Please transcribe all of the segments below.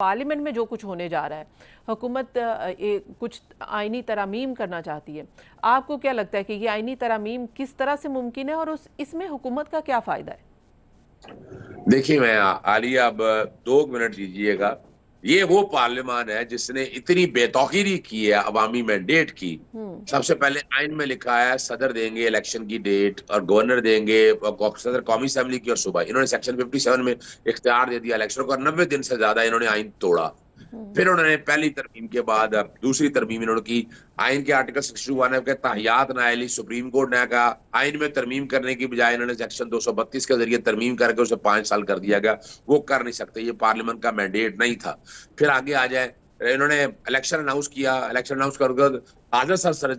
Parliament में जो कुछ होने जा रहा है, हुकूमत कुछ आईनी तरमीम करना चाहती है। आपको क्या लगता है कि ये आईनी तरमीम किस तरह से मुमकिन है और इसमें हुकूमत का क्या फ़ायदा है? देखिए, मैं आलिया अब 2 मिनट दीजिएगा। ये वो पार्लियामान है जिसने इतनी बेतौकीरी की है अवामी मैंडेट की। सबसे पहले आइन में लिखा है सदर देंगे इलेक्शन की डेट और गवर्नर देंगे सदर कौमी असेंबली की और सुबह। इन्होंने सेक्शन 57 में इख्तियार दे दिया इलेक्शन को और 90 दिन से ज्यादा इन्होंने आइन तोड़ा। फिर उन्होंने पहली तरमीम के बाद अब दूसरी तरमीम इन्होंने की। आइन के आर्टिकल 61 के ताहियात नायली सुप्रीम कोर्ट ने कहा आइन में तरमीम करने की बजाय इन्होंने सेक्शन 232 के जरिए तरमीम करके उसे 5 साल कर दिया गया। वो कर नहीं सकते, ये पार्लियामेंट का मैंडेट नहीं था। फिर आगे आ जाए, इन्होंने इलेक्शन अनाउंस किया। इलेक्शन अनाउंस कर आजम सर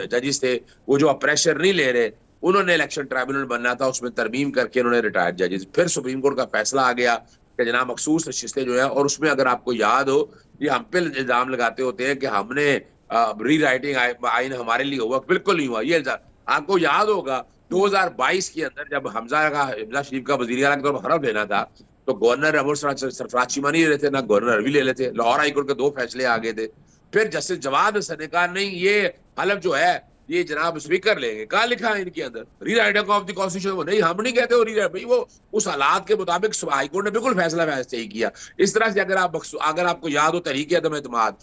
जजेस थे, वो जो प्रेशर नहीं ले रहे, उन्होंने इलेक्शन ट्राइब्यूनल बनना था, उसमें तरमीम करके उन्होंने रिटायर्ड जजेस। फिर सुप्रीम कोर्ट का फैसला आ गया कि जनाब मखसूस नशिस्तें जो है, और उसमें अगर आपको याद हो, ये हम पे इल्जाम लगाते होते हैं कि हमने री राइटिंग आइन हमारे लिए हुआ। बिल्कुल नहीं हुआ ये इल्जाम। आपको याद होगा 2022 के अंदर जब हमजा शरीफ का वजीर आला के तौर पर हलफ लेना था, तो गवर्नर अमर सरफराज चीमा नहीं ले लेते, ना गवर्नर अरवी ले लेते। लाहौर हाईकोर्ट के 2 फैसले आ गए थे। फिर जस्टिस जवाद हसन ने कहा नहीं, ये हलफ जो है ये जनाब स्पीकर लेंगे। कहा लिखा है इनके अंदर री राइटिंग ऑफ द कॉन्स्टिट्यूशन? वो नहीं, हम नहीं कहते वो री भाई, वो उस हालात के मुताबिक हाईकोर्ट ने बिल्कुल फैसला सही किया। इस तरह से अगर आपको याद हो तहरीक अदम एतमाद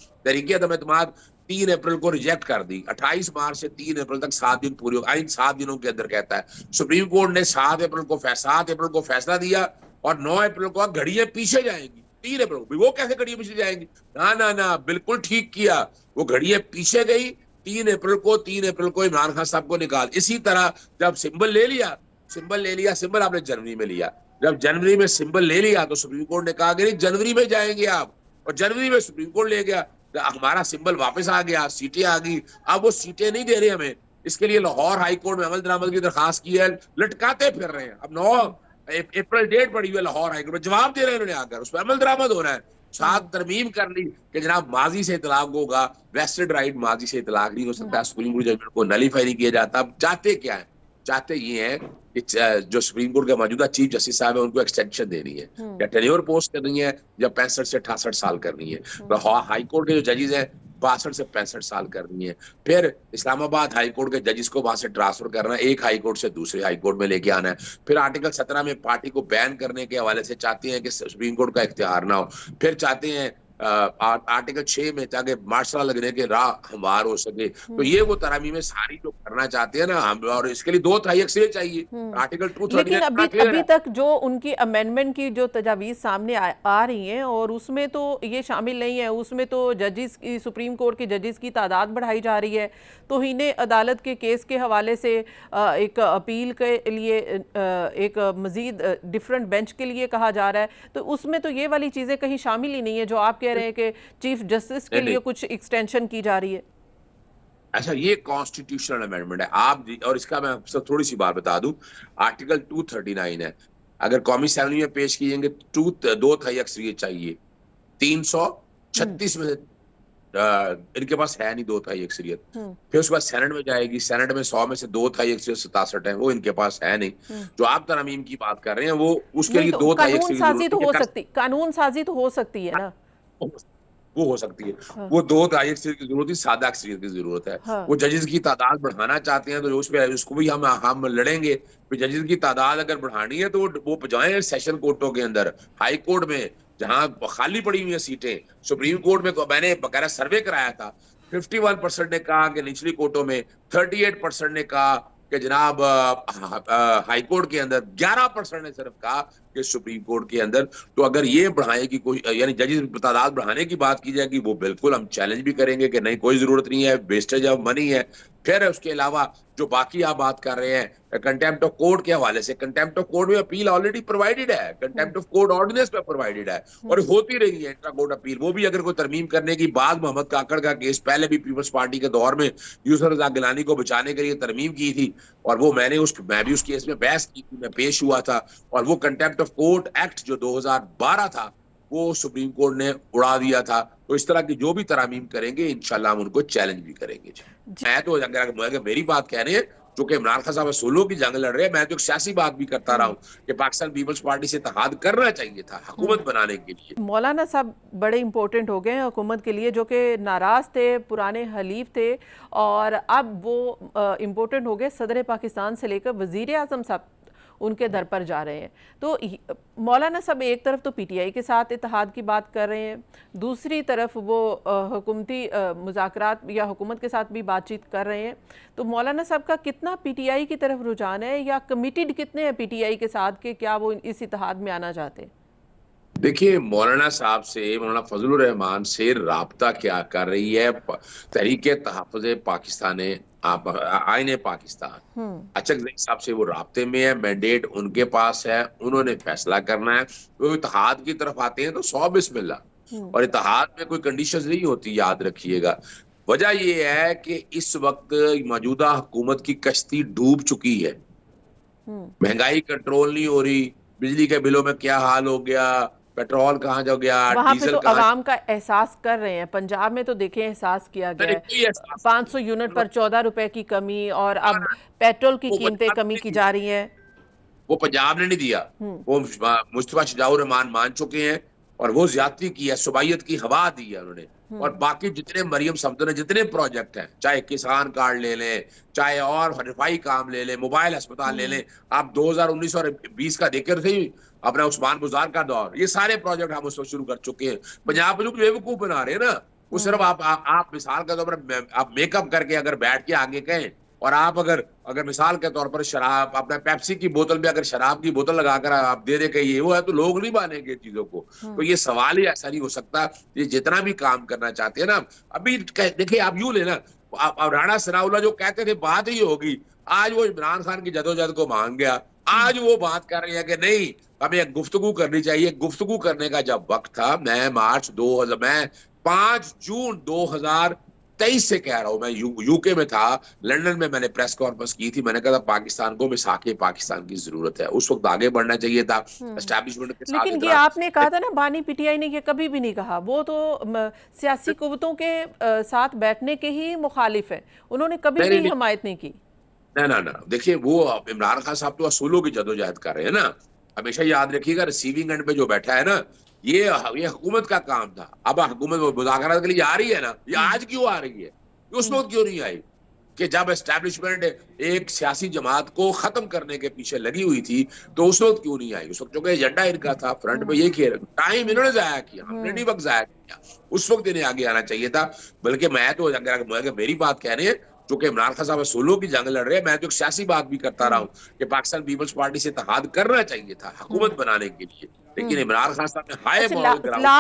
3 अप्रैल को रिजेक्ट कर दी। 28 मार्च से 3 अप्रैल तक 7 दिन पूरे हो। आइन 7 दिनों के अंदर कहता है। सुप्रीम कोर्ट ने 7 अप्रैल को फैसला दिया और 9 अप्रैल को घड़ियां पीछे जाएंगी। 3 अप्रैल को वो कैसे घड़ियां पीछे जाएंगी? ना ना ना, बिल्कुल ठीक किया, वो घड़ियां पीछे गई। 3 अप्रैल को इमरान खान साहब को निकाल। इसी तरह जब सिंबल ले लिया, सिंबल आपने जनवरी में लिया। जब जनवरी में सिंबल ले लिया तो सुप्रीम कोर्ट ने कहा कि नहीं, जनवरी में जाएंगे आप, और जनवरी में सुप्रीम कोर्ट ले गया। हमारा सिंबल वापस आ गया, सीटें आ गई। अब वो सीटें नहीं दे रहे हमें, इसके लिए लाहौर हाई कोर्ट में अमल दरामद की दरखास्त की है, लटकाते फिर रहे हैं। अब 9 अप्रैल डेट पड़ी हुई है लाहौर हाई कोर्ट में, जवाब दे रहे हैं उन्होंने आकर, उस पर अमल दरामद हो रहा है। 7 तरमीम कर ली कि जनाब माजी से इतलाक होगा, वेस्टेड राइट माजी से इतलाक नहीं हो सकता, सुप्रीम कोर्ट जजमेंट को नलीफाई नहीं किया जाता। अब चाहते क्या है? चाहते ये है कि जो सुप्रीम कोर्ट के मौजूदा चीफ जस्टिस साहब है उनको एक्सटेंशन देनी है, या टेन्योर पोस्ट करनी है, या 65 से 68 साल करनी है। हाई कोर्ट के जो जजेस हैं 62 से 65 साल करनी है। फिर इस्लामाबाद हाई कोर्ट के जजेस को वहां से ट्रांसफर करना है, एक हाई कोर्ट से दूसरे हाई कोर्ट में लेके आना है। फिर आर्टिकल 17 में पार्टी को बैन करने के हवाले से चाहते हैं कि सुप्रीम कोर्ट का इख्तियार ना हो। फिर चाहते हैं आर्टिकल 6 में ताकि मार्शल लगने के राह हमवार हो सके। तो ये वो तरमीम में सारी जो करना चाहते हैं ना हम, और इसके लिए 2/3 अक्सरियत चाहिए। आर्टिकल 230 लेकिन अभी तक जो उनकी अमेंडमेंट की जो तजावीज़ सामने आ रही हैं, और उसमें तो ये शामिल नहीं है। उसमें तो जजेस की, सुप्रीम कोर्ट के जजेस की तादाद बढ़ाई जा रही है, तौहीन अदालत के केस के हवाले से एक अपील के लिए एक मज़ीद डिफरेंट बेंच के लिए कहा जा रहा है। तो उसमें तो ये वाली चीज़ें कहीं शामिल ही नहीं है जो आप कह रहे हैं कि चीफ जस्टिस के लिए कुछ एक्सटेंशन की जा रही है। अच्छा, ये कॉन्स्टिट्यूशनल अमेंडमेंट है आप, और इसका मैं आपसे थोड़ी सी बात बता दूं। आर्टिकल 239 है, अगर कौमी असेंबली में पेश किएंगे 2/3 अक्सरियत चाहिए। 336 में इनके पास है नहीं 2/3 अक्सरियत। फिर उसके बाद सेनेट में जाएगी, सेनेट में 100 में से 2/3 अक्सरियत 67 है, वो इनके पास है नहीं। जो आप तरमीम की बात कर रहे हैं वो उसके लिए 2/3 कानून साजी तो हो सकती, कानून साजी तो हो सकती है ना, वो हो सकती है। हाँ। वो 2/3 अक्सरियत की जरूरत है, सादा अक्सरियत की जरूरत है। हाँ। वो जजेस की तादाद बढ़ाना चाहते हैं तो उस पे उसको भी हम लड़ेंगे। जजेस की तादाद अगर बढ़ानी है तो वो जाए सेशन कोर्टों के अंदर, हाई कोर्ट में जहां खाली पड़ी हुई है सीटें। सुप्रीम कोर्ट में मैंने बकायदा सर्वे कराया था, 51% ने कहा कि निचली कोर्टों में, 38% ने कहा कि जनाब हाई कोर्ट के अंदर, 11% ने सिर्फ कहा कि सुप्रीम कोर्ट के अंदर। तो अगर ये बढ़ाने की कोई, यानी जजेस की तादाद बढ़ाने की बात की जाएगी, वो बिल्कुल हम चैलेंज भी करेंगे कि नहीं, कोई जरूरत नहीं है, वेस्टेज ऑफ मनी है। फिर उसके अलावा जो बाकी आप बात कर रहे हैं कंटेम्प्ट ऑफ कोर्ट के हवाले से, कंटेम्प्ट ऑफ कोर्ट में अपील ऑलरेडी प्रोवाइडेड है, कंटेम्प्ट ऑफ कोर्ट ऑर्डिनेंस में प्रोवाइडेड है, और होती रही है इंट्रा कोर्ट अपील। वो भी अगर कोई तरमीम करने की बाद, मोहम्मद काकड़ का केस पहले भी पीपल्स पार्टी के दौर में यूसुफ रज़ा गिलानी को बचाने के लिए तरमीम की थी, और वो मैं भी उस केस में बहस की थी, मैं पेश हुआ था। और वो कंटेम्प्ट ऑफ कोर्ट एक्ट जो 2012 था वो सुप्रीम कोर्ट ने उड़ा दिया था। तो इस तरह की जो भी तरामीम करेंगे इंशाल्लाह हम उनको चैलेंज भी करेंगे। मैं तो अगर मेरी बात कह रहे हैं चूंकि इमरान खान साहब असूलों की जंग लड़ रहे हैं, मैं तो एक सियासी बात भी करता रहा हूँ कि पाकिस्तान पीपल्स पार्टी से इत्तेहाद करना चाहिए था हुकूमत बनाने के लिए। मौलाना साहब बड़े इंपॉर्टेंट हो गए हैं हुकूमत के लिए, जो कि नाराज़ थे, पुराने हलीफ थे, और अब वो इम्पोर्टेंट हो गए। सदर पाकिस्तान से लेकर वज़ीर आज़म साहब उनके दर पर जा रहे हैं। तो मौलाना साहब एक तरफ तो पीटीआई के साथ इत्तेहाद की बात कर रहे हैं, दूसरी तरफ वो हुकूमती मुज़ाकरात या हुकूमत के साथ भी बातचीत कर रहे हैं। तो मौलाना साहब का कितना पीटीआई की तरफ रुझान है, या कमिटेड कितने हैं पीटीआई के साथ कि क्या वो इस इत्तेहाद में आना चाहते हैं? देखिए, मौलाना साहब से, मौलाना फजलुर रहमान से राब्ता क्या कर रही है तहरीके तहफ़्फ़ुज़ पाकिस्तान, आईने पाकिस्तान, अचक साहब से वो राब्ते में है, मैंडेट उनके पास है, उन्होंने फैसला करना है। वो इत्तेहाद की तरफ आते हैं तो 100 बिस्मिल्लाह, और इत्तेहाद में कोई कंडीशंस नहीं होती, याद रखिएगा। वजह ये है कि इस वक्त मौजूदा हुकूमत की कश्ती डूब चुकी है, महंगाई कंट्रोल नहीं हो रही, बिजली के बिलों में क्या हाल हो गया, पेट्रोल कहाँ जा गया, वहाँ पे डीजल तो कहाँ। आवाम का एहसास कर रहे हैं। पंजाब में तो देखें एहसास किया गया है, 500 यूनिट पर 14 रुपए की कमी, और अब पेट्रोल की कीमतें कमी की जा रही हैं। वो पंजाब ने नहीं दिया, वो मुस्तफा शजाउर रहमान मान चुके हैं, और वो ज्यादती की है, सुबाइयत की हवा दी है उन्होंने। और बाकी जितने मरियम समदो ने जितने प्रोजेक्ट हैं, चाहे किसान कार्ड ले लें, चाहे और रिफाई काम ले लें, मोबाइल अस्पताल ले लें, आप 2019 और 20 का देखे थे अपना उस्मान बुजार का दौर, ये सारे प्रोजेक्ट हम उस वक्त शुरू कर चुके हैं। पंजाब में बेवकूफ बना रहे हैं ना, वो सिर्फ आप मिसाल के तौर पर आप मेकअप करके अगर बैठ के आगे कहें, और आप अगर मिसाल के तौर पर शराब, अपना पेप्सी की बोतल में अगर शराब की बोतल लगाकर आप दे दे के ये वो है, तो लोग नहीं मानेंगे चीजों को। तो ये सवाल ही ऐसा नहीं हो सकता। ये जितना भी काम करना चाहते हैं ना, अभी देखिए आप यूं लेना, आप राणा सनाउल्लाह जो कहते थे बात ही होगी, आज वो इमरान खान की जदोजहद को मान गया। आज वो बात कर रहे हैं कि नहीं, हमें गुफ्तगू करनी चाहिए। गुफ्तगू करने का जब वक्त था, मैं 5 जून 2023 से कह रहा हूं, मैं यूके में था, लंदन में मैंने प्रेस कॉन्फ्रेंस की थी, मैंने कहा था पाकिस्तान को मिसाके पाकिस्तान की जरूरत है। उस वक्त आगे बढ़ना चाहिए था एस्टैब्लिशमेंट के साथ। लेकिन ये आपने कहा था ना, बानी पीटीआई ने ये कभी भी नहीं कहा, वो तो सियासी कुव्वतों के साथ बैठने के ही मुखालिफ है, उन्होंने कभी भी हमायत नहीं की। ना, देखिए वो इमरान खान साहब तो असूलों की जदोजहद कर रहे हैं ना। हमेशा याद रखिएगा, रिसीविंग एंड पे जो बैठा है ना, ये हुकूमत का काम था। अब हुकूमत मुज़ाकरात के लिए आ रही है ना, ये आज क्यों आ रही है, उस वक्त क्यों नहीं आई? कि जब एस्टैब्लिशमेंट एक सियासी जमात को खत्म करने के पीछे लगी हुई थी, तो उस वक्त क्यों नहीं आई? उस वक्त चूंकि एजेंडा इनका था, फ्रंट पे ये किया, टाइम इन्होंने जाया किया, हमने नहीं वक्त जाया किया। उस वक्त इन्हें आगे आना चाहिए था। बल्कि मैं तो अगर मेरी बात कह रहे हैं, चूंकि इमरान खान साहब असूलों की जंग लड़ रहे हैं, मैं तो एक सियासी बात भी करता रहा हूँ कि पाकिस्तान पीपल्स पार्टी से इत्तेहाद करना चाहिए था हुकूमत बनाने के लिए। लेकिन इमरान खान साहब ने हाई